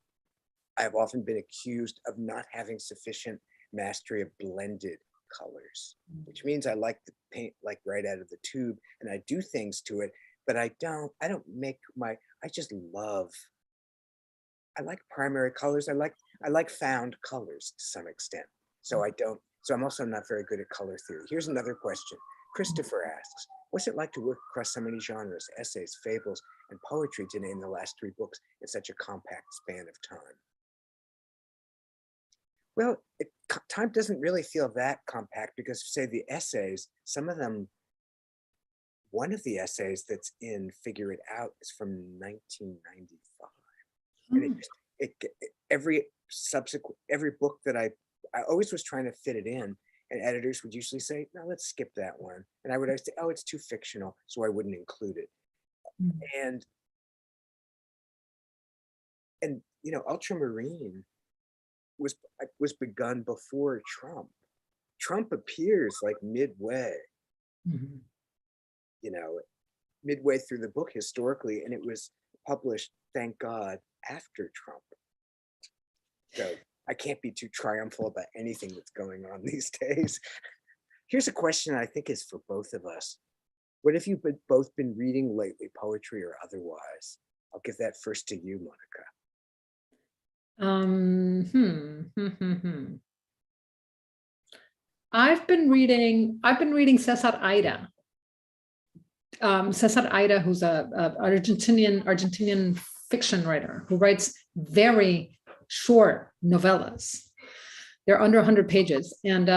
I've often been accused of not having sufficient mastery of blended colors, which means I like to paint like right out of the tube, and I do things to it, but I don't make I just love, I like primary colors. I like found colors to some extent. So I'm also not very good at color theory. Here's another question. Christopher asks, what's it like to work across so many genres, essays, fables, and poetry, to name the last 3 books in such a compact span of time? Well, time doesn't really feel that compact, because, say, the essays, some of them, one of the essays that's in Figure It Out is from 1995. And every book that I always was trying to fit it in, and editors would usually say, no, let's skip that one. And I would always say, oh, it's too fictional, so I wouldn't include it. Mm. And Ultramarine was begun before Trump. Trump appears like midway, Mhm. midway through the book historically, and it was published, thank God, after Trump. So I can't be too triumphal about anything that's going on these days. Here's a question I think is for both of us. What have you both been reading lately, poetry or otherwise? I'll give that first to you, Monica. I've been reading Cesar Aira. Cesar Aira, who's a Argentinian fiction writer who writes very short novellas. They're under 100 pages, and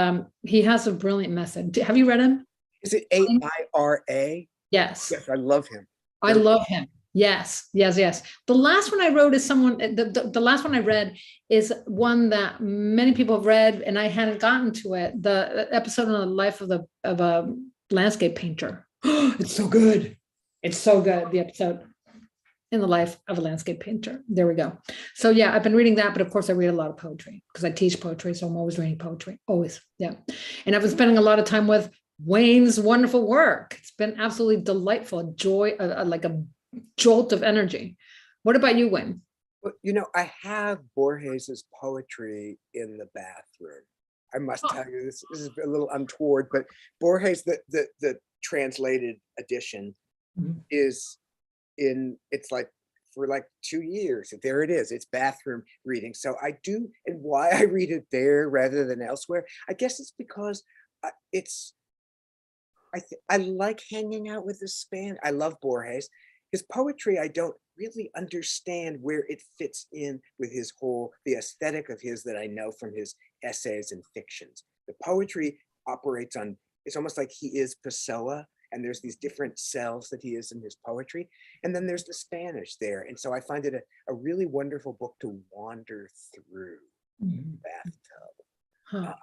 he has a brilliant method. Have you read him? Is it Aira? Yes. Yes, I love him. I love him. Yes. The last one I wrote is the last one I read is one that many people have read, and I hadn't gotten to it. The episode on the life of a landscape painter. It's so good. It's so good. The episode in the life of a landscape painter. There we go. So yeah, I've been reading that, but of course I read a lot of poetry because I teach poetry. So I'm always reading poetry, always. Yeah. And I've been spending a lot of time with Wayne's wonderful work. It's been absolutely delightful, joy, like a jolt of energy. What about you, Wayne? Well, I have Borges's poetry in the bathroom. I must tell you, this is a little untoward, but Borges, the translated edition, is it's like for like 2 years. There it is. It's bathroom reading. So I do, and why I read it there rather than elsewhere, I guess it's because I like hanging out with this band. I love Borges. His poetry, I don't really understand where it fits in with the aesthetic of his that I know from his essays and fictions. The poetry operates on, it's almost like he is Pessoa, and there's these different selves that he is in his poetry. And then there's the Spanish there. And so I find it a really wonderful book to wander through the bathtub.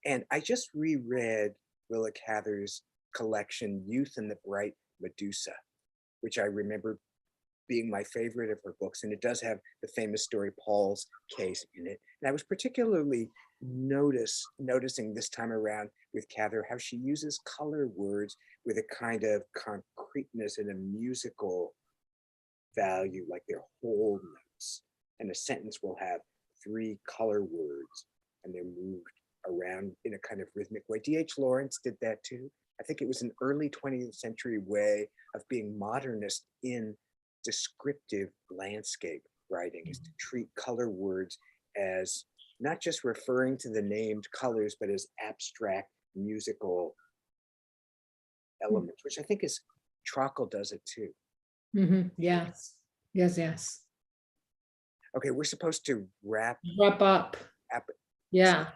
And I just reread Willa Cather's collection, Youth and the Bright Medusa, which I remember being my favorite of her books. And it does have the famous story, Paul's Case, in it. And I was particularly noticing this time around with Cather, how she uses color words with a kind of concreteness and a musical value, like they're whole notes. And a sentence will have 3 color words, and they're moved around in a kind of rhythmic way. D.H. Lawrence did that too. I think it was an early 20th century way of being modernist in descriptive landscape writing, is to treat color words as not just referring to the named colors, but as abstract musical elements, which I think is Trockle does it too. Yes. Yes. Okay, we're supposed to wrap Up. up. Yeah.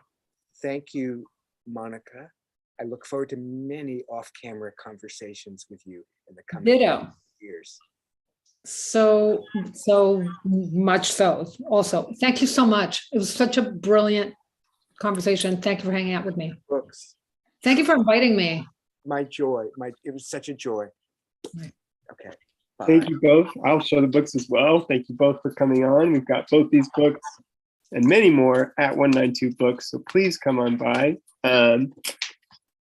Thank you, Monica. I look forward to many off-camera conversations with you in the coming Ditto. years. So much so. Also, thank you so much. It was such a brilliant conversation. Thank you for hanging out with me. Books. Thank you for inviting me. My joy. It was such a joy. Right. Okay. Bye. Thank you both. I'll show the books as well. Thank you both for coming on. We've got both these books and many more at 192 Books, so please come on by.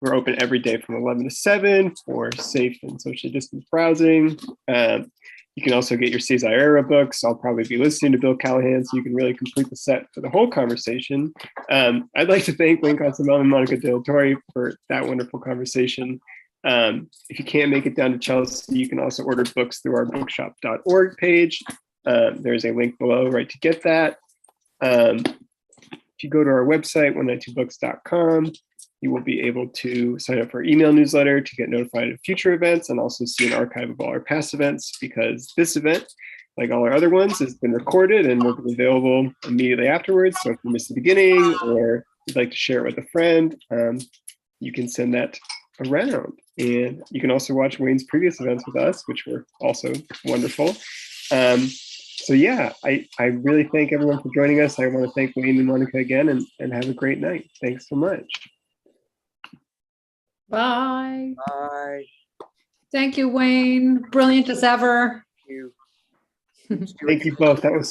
We're open every day from 11 to 7 for safe and socially distance browsing. You can also get your Cesar era books. I'll probably be listening to Bill Callahan, so you can really complete the set for the whole conversation. I'd like to thank Wayne Koestenbaum and Mónica de la Torre for that wonderful conversation. If you can't make it down to Chelsea, you can also order books through our bookshop.org page. There's a link below, right, to get that. If you go to our website, 192books.com, you will be able to sign up for our email newsletter to get notified of future events and also see an archive of all our past events, because this event, like all our other ones, has been recorded and will be available immediately afterwards. So if you missed the beginning or you'd like to share it with a friend, you can send that around. And you can also watch Wayne's previous events with us, which were also wonderful. So yeah, I really thank everyone for joining us. I want to thank Wayne and Mónica again, and have a great night. Thanks so much. Bye. Bye. Thank you, Wayne. Brilliant as ever. You. Thank you both. That was